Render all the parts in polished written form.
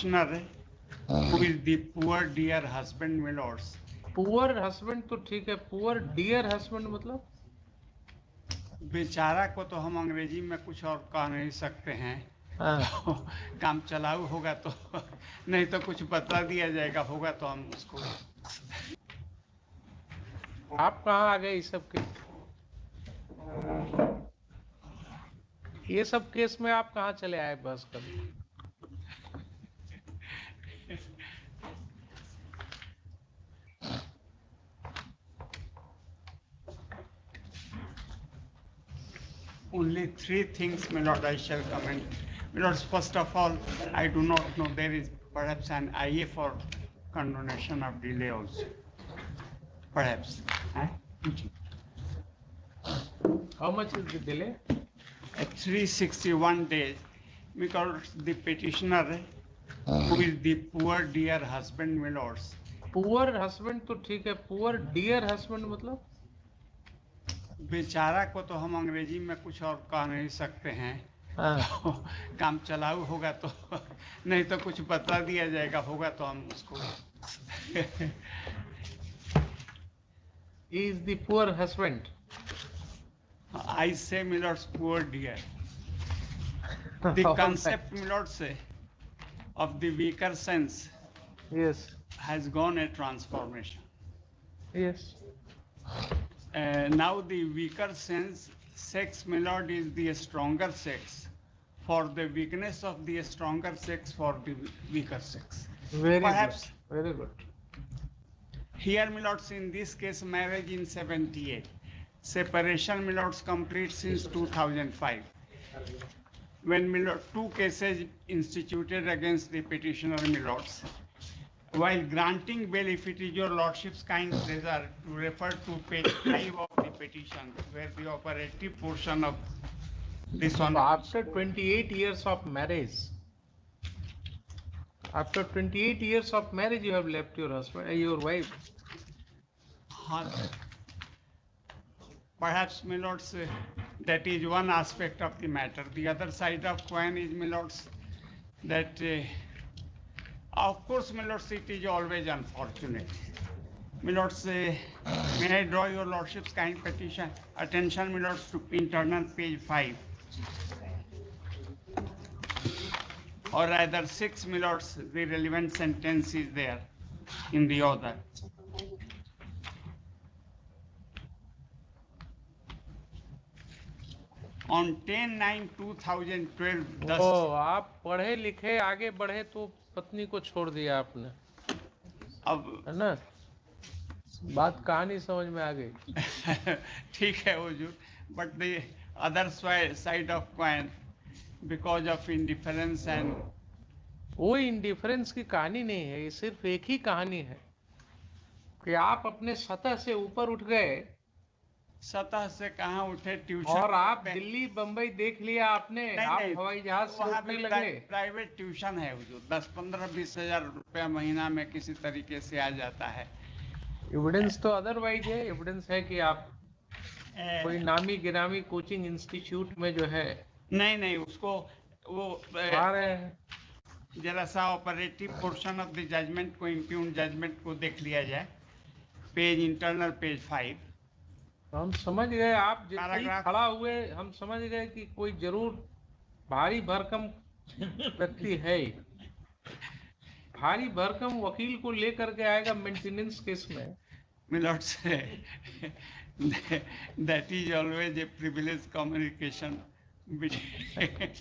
petitioner who is the poor dear husband, my lords. Poor husband तो ठीक है, poor dear husband मतलब बेचारा को तो हम अंग्रेजी में कुछ और कह नहीं सकते हैं। हाँ। तो काम चलाऊ होगा तो नहीं तो कुछ बता दिया जाएगा, होगा तो हम उसको। आप कहाँ आ गए इस सब के, ये सब केस में आप कहाँ चले आए बस कर? Only three things, my lord, I shall comment. My lords, first of all, I do not know, there is perhaps an IA for condonation of delay also. Perhaps. How much is the delay? 361 days, because the petitioner who is the poor dear husband, my lords. Poor husband तो ठीक है, poor dear husband मतलब बेचारा को तो हम अंग्रेजी में कुछ और कह नहीं सकते हैं। हाँ। तो काम चलाऊ होगा तो नहीं तो कुछ बता दिया जाएगा, होगा तो हम उसको। He is the poor husband. I say, my lords, poor dear. The concept, my lords, of the weaker sense Yes. has gone a transformation. Yes. Now the weaker sense, sex, my lord, is the stronger sex for the weakness of the stronger sex for the weaker sex. Very Perhaps good. Very good. here, my lords, in this case, marriage in 78. Separation, my lords, complete since 2005. When, my lord, two cases instituted against the petitioner, my lords. While granting bail, if it is your lordship's kind pleasure to refer to page 5 of the petition, where the operative portion of this one. After 28 years of marriage, after 28 years of marriage, you have left your husband, your wife. Perhaps, my lords, that is one aspect of the matter. The other side of coin is, my lords, that of course, my lords, it is always unfortunate. My lords, may I draw your lordship's kind attention, my lords, to internal page 5. Or rather 6, my lords, the relevant sentence is there in the order. On 10/9/2012, ओ, आप पढ़े लिखे आगे बढ़े तो पत्नी को छोड़ दिया आपने, अब है ना? बात कहानी समझ में आ गई। ठीक है हुजूर, but the other side of coin, because of indifference and वो इंडिफरेंस की कहानी नहीं है, ये सिर्फ एक ही कहानी है कि आप अपने सतह से ऊपर उठ गए सतह से कहाँ उठे, ट्यूशन और आप दिल्ली बम्बई देख लिया आपने, आप नहीं, हवाई जहाज से वहाँ उठने पे लगे। प्राइवेट ट्यूशन है हुजूर, 10-15-20 हजार रुपया महीना में किसी तरीके से आ जाता है। एविडेंस तो अदरवाइज है, एविडेंस है कि आप कोई नामी गिरामी कोचिंग इंस्टीट्यूट में जो है नहीं उसको वो आ रहे हैं। जरा सा operative portion of the judgment को, इम्प्यून जजमेंट को देख लिया जाए, पेज इंटरनल पेज 5। हम समझ गए, आप जितना खड़ा हुए हम समझ गए कि कोई जरूर भारी भरकम व्यक्ति है, भारी भरकम वकील को लेकर के आएगा मेंटेनेंस केस में। मिलॉर्ड से that is always a privileged communication between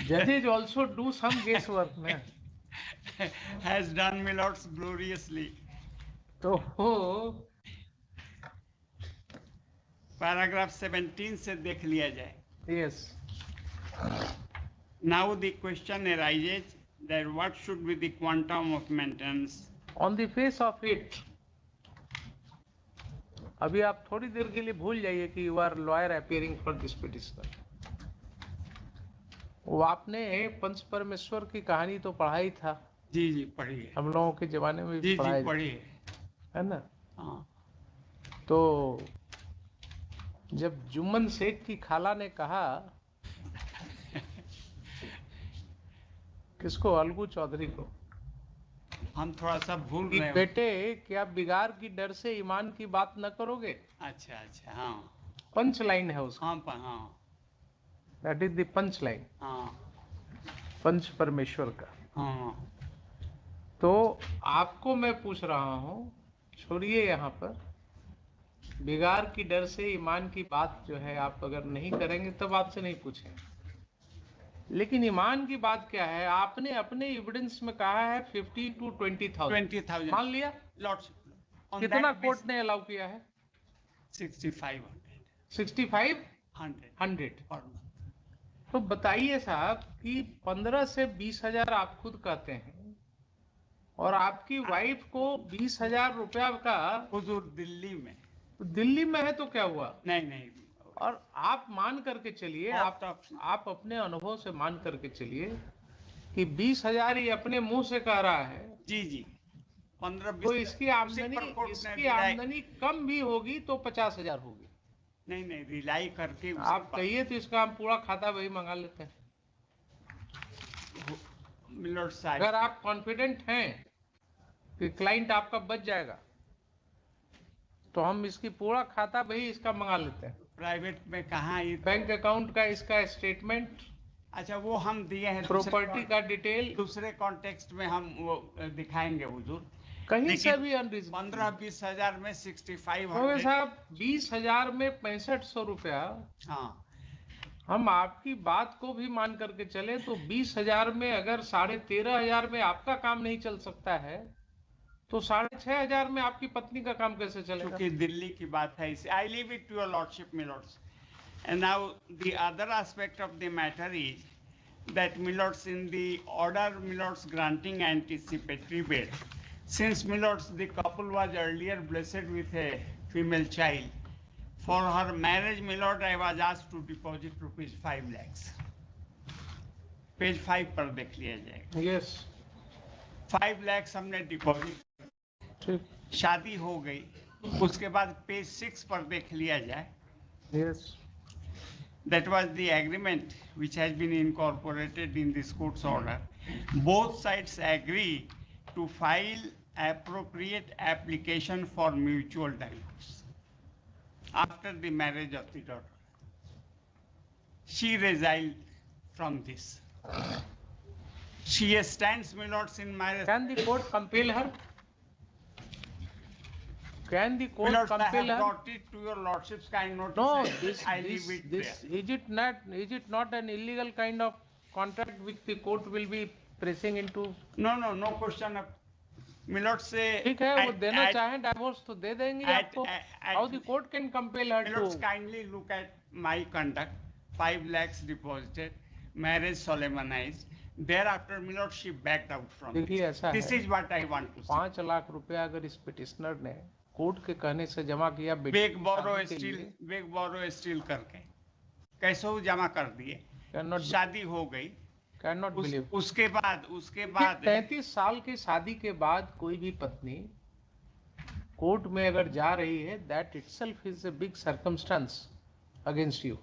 judges also do some guesswork na has done, my lords, gloriously. तो पैराग्राफ 17 से देख लिया जाए। yes, now the question arises that what should be the quantum of maintenance on the face of it। अभी आप थोड़ी देर के लिए भूल जाइए कि you are lawyer appearing for this petitioner. वो आपने पंच परमेश्वर की कहानी तो पढ़ाई था। जी पढ़ी है, हम लोगों के जमाने में भी पढ़ी है ना। हाँ। तो जब जुम्मन शेख की खाला ने कहा किसको, अलगू चौधरी को, हम थोड़ा सा भूल कि रहे हैं। बेटे क्या बिगाड़ की डर से ईमान की बात न करोगे? अच्छा अच्छा, हाँ पंच लाइन है उसका, हाँ that is the punch line, हाँ पंच परमेश्वर का। हाँ। तो आपको मैं पूछ रहा हूँ, छोड़िए यहाँ पर, बिगाड़ की डर से ईमान की बात जो है आप अगर नहीं करेंगे तब आपसे नहीं पूछेंगे। लेकिन ईमान की बात क्या है, आपने अपने एविडेंस में कहा है 50 to 20,000, 20,000 मान लिया, लॉर्डशिप। कितना कोर्ट ने अलाउ किया है? 6500 65, 100। Per month. तो बताइए साहब कि 15 से 20,000 आप खुद कहते हैं, और आपकी वाइफ को 20,000 रुपया का, हुजूर दिल्ली में। तो दिल्ली में है तो क्या हुआ? नहीं और आप मान करके चलिए, आप अपने अनुभव से मान करके चलिए कि 20,000 ये अपने मुंह से कह रहा है, जी 15-20, तो इसकी आमदनी कम भी होगी तो 50,000 होगी। नहीं रिलाई करके आप कहिए तो इसका हम पूरा खाता वही मंगा लेते हैं। मिलर्ड साहब, अगर आप कॉन्फिडेंट हैं कि क्लाइंट आपका बच जाएगा तो हम इसकी पूरा खाता वही इसका मंगा लेते हैं। प्राइवेट में कहाँ ये बैंक अकाउंट का इसका स्टेटमेंट, अच्छा वो हम दिए हैं, प्रॉपर्टी का डिटेल, दूसरे कॉन्टेक्स्ट में हम वो दिखाएंगे हुजूर। कहीं से भी अनरीजनेबल। 15-20 हजार में 6500। तो साहब 20,000 में 6500 रुपया, हाँ हम आपकी बात को भी मान करके चले तो 20,000 में अगर 13,500 में आपका काम नहीं चल सकता है तो 6,500 में आपकी पत्नी का काम कैसे चलेगा? क्योंकि दिल्ली की बात है इसे। I leave it to your lordship milords. And now the other aspect of the matter is that milords in the order milords granting anticipatory bail, since milords the couple was earlier blessed with a female child, for her marriage milord I was asked to deposit rupees 5 lakhs. Page 5 पर देख लिया जाएगा। Yes, 5 lakhs हमने deposit, ठीक, शादी हो गई। उसके बाद पेज 6 पर देख लिया जाए। Yes, That was the agreement which has been incorporated in this court's order. Both sides agree to file appropriate application for mutual divorce after the marriage of the daughter. She resigned from this. She stands, my lords, in marriage. can the court compel her? Can the court Milords, I have compel her? brought it to your lordship's kind notice. No, I leave it there. is it not an illegal kind of contract which the court will be pressing into? No question of मिलर्ड से ठीक है, वो देना चाहें divorce तो दे देंगे आपको। How the court can compel her to? Milords kindly look at my conduct. 5 lakhs deposited, marriage solemnized, thereafter milord she backed out from देखिए ऐसा है, this is what I want to say. 5 lakh रुपया अगर इस पिटिशनर ने court के कहने से जमा किया, बेग बोरो स्टील करके कैसे वो जमा कर दिए, शादी हो गई, कैन नॉट बिलीव। उसके बाद 33 साल की शादी के बाद कोई भी पत्नी कोर्ट में अगर जा रही है, that itself is a big circumstance against you.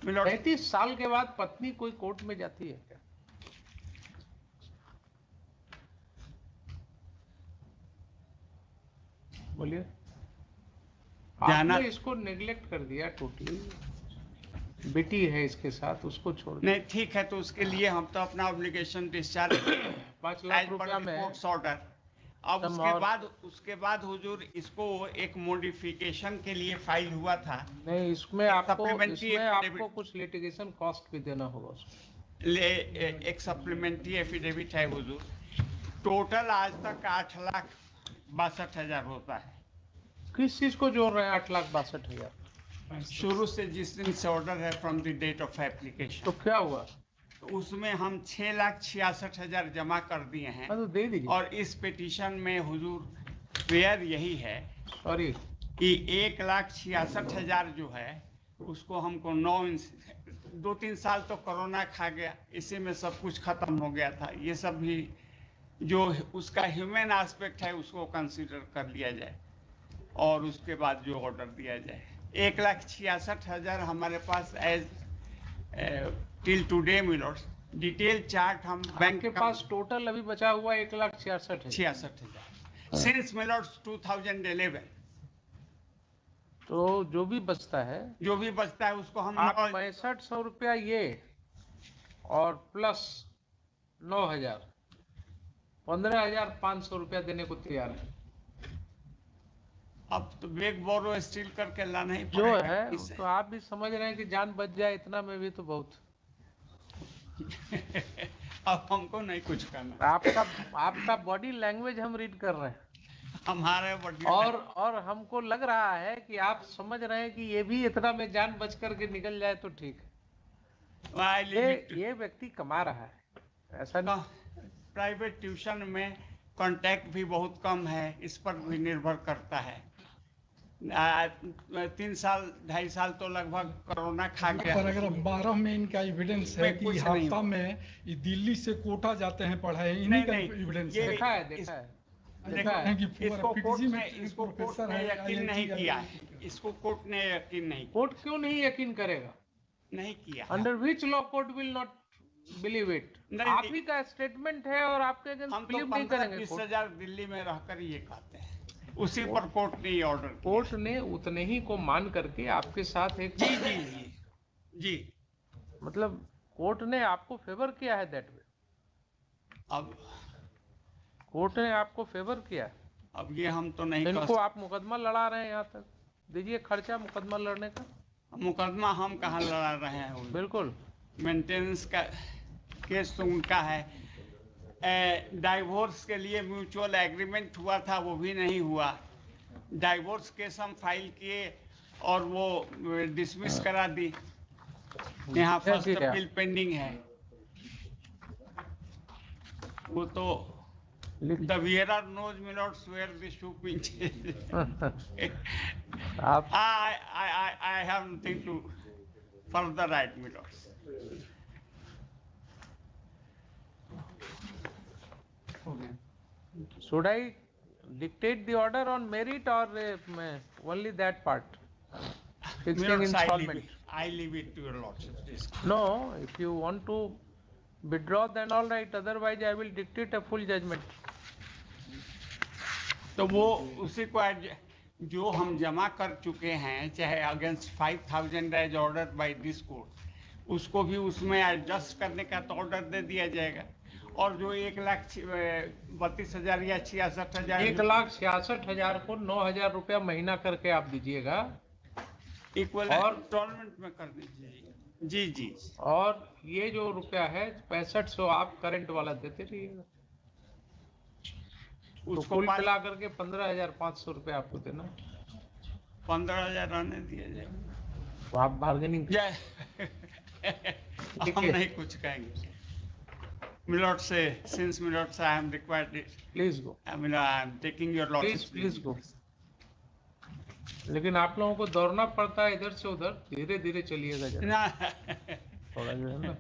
33 साल के बाद पत्नी कोई कोर्ट में जाती है क्या? बोलिए। आपने इसको नेग्लेक्ट कर दिया टोटली। बेटी है इसके साथ, उसको छोड़ नहीं, ठीक है, तो उसके लिए हम तो अपना ऑब्लिगेशन डिस्चार्ज 5 लाख रुपया में ऑर्डर। अब उसके बाद हुजूर इसको एक मॉडिफिकेशन के लिए फाइल हुआ था। नहीं, इसमें आपको कुछ लिटिगेशन कॉस्ट भी देना होगा उसको। एक सप्लीमेंट्री एफिडेविट है हुजूर। टोटल आज तक 8,62,000 होता है। किस चीज को जोड़ रहे हैं 8,62,000? शुरू से जिस दिन से ऑर्डर है from the date of application. तो क्या हुआ? तो उसमें हम 6,66,000 जमा कर दिए हैं। तो दे दीजिए। और इस पिटीशन में हुजूर फेयर यही है सॉरी कि 1,66,000 जो है उसको हमको 2-3 साल तो कोरोना खा गया, इसी में सब कुछ खत्म हो गया था। ये सब भी जो उसका ह्यूमन एस्पेक्ट है उसको कंसीडर कर लिया जाए और उसके बाद जो ऑर्डर दिया जाए। 1,66,000 हमारे पास as till today milords detail chart हम बैंक के पास टोटल अभी बचा हुआ 1,66,000। 66,000 सिंस मिलॉट्स 2011। तो जो भी बचता है, जो भी बचता है उसको हम आप 6500 रुपया ये और प्लस 9,000, 15,500 रुपया देने को तैयार है। अब तो बेग बोरो स्टील करके लाना ही जो पड़ेगा है इसे। तो आप भी समझ रहे हैं कि जान बच जाए इतना में भी तो बहुत। अब हमको नहीं कुछ करना, आपका बॉडी लैंग्वेज हम रीड कर रहे हैं, हमारे बॉडी और हमको लग रहा है कि आप समझ रहे हैं कि ये भी इतना में जान बच करके निकल जाए तो ठीक है। ये व्यक्ति कमा रहा है, ऐसा नहीं। प्राइवेट ट्यूशन में कांटेक्ट भी बहुत कम है, इस पर भी निर्भर करता है। 3 साल 2.5 साल तो लगभग कोरोना खा गया। पैराग्राफ 12 में इनका एविडेंस है कि हफ्ता में ये दिल्ली से कोटा जाते हैं पढ़ाई, इन्हीं का एविडेंस है। देखा है इसको कोर्ट ने यकीन नहीं किया है, इसको कोर्ट ने यकीन नहीं। कोर्ट क्यों नहीं यकीन करेगा? नहीं किया। Under which law court will not believe it? आप ही का स्टेटमेंट है और आपके अगेंस्ट बिलीव नहीं करेंगे। 15-20 दिल्ली में रहकर ये कहते हैं, उसी पर कोर्ट ने ऑर्डर। कोर्ट ने उतने ही को मान करके आपके साथ एक जी मतलब कोर्ट ने आपको फेवर किया है दैट वे। अब कोर्ट ने आपको फेवर किया। अब ये हम तो नहीं इनको आप मुकदमा लड़ा रहे हैं, यहाँ तक दीजिए खर्चा मुकदमा लड़ने का। मुकदमा हम कहाँ लड़ा रहे हैं? बिल्कुल मेंटेनेंस का केस तो उनका है। डाइवोर्स के लिए म्यूचुअल एग्रीमेंट हुआ था, वो भी नहीं हुआ। डाइवोर्स केस हम फाइल किए और वो डिसमिस करा दी। यहाँ फर्स्ट अपील पेंडिंग है। वो तो the wearer knows my lords where the shoe pinches. I have nothing to further write, my lords. Should I dictate the order on merit or only that part? Fixing installment. I leave it to your lords. No, if you want to withdraw, then all right. Otherwise, I will dictate a full judgment. तो वो उसी को जो हम जमा कर चुके हैं, चाहे against 5,000 as order by this court, उसको भी उसमें एडजस्ट करने का तो ऑर्डर दे दिया जाएगा। और जो 1,32,000 या 66,000, 1,66,000 को 9,000 रुपया महीना करके आप दीजिएगा, इक्वल और इंस्टॉलमेंट में कर दीजिए। जी। और ये जो रुपया है 6500 आप करंट वाला देते रहिएगा। उसको कुल मिला करके 15,500 रुपये आपको देना। 15,000 रहने दिया जाए, तो आप बार्गेनिंग हम नहीं कुछ कहेंगे। मिलॉर्ड से सिंस मिलॉर्ड से I am required, please go. I am taking your Lord, please go. लेकिन आप लोगों को दौड़ना पड़ता है इधर से उधर, धीरे धीरे चलिएगा थोड़ा जो है ना।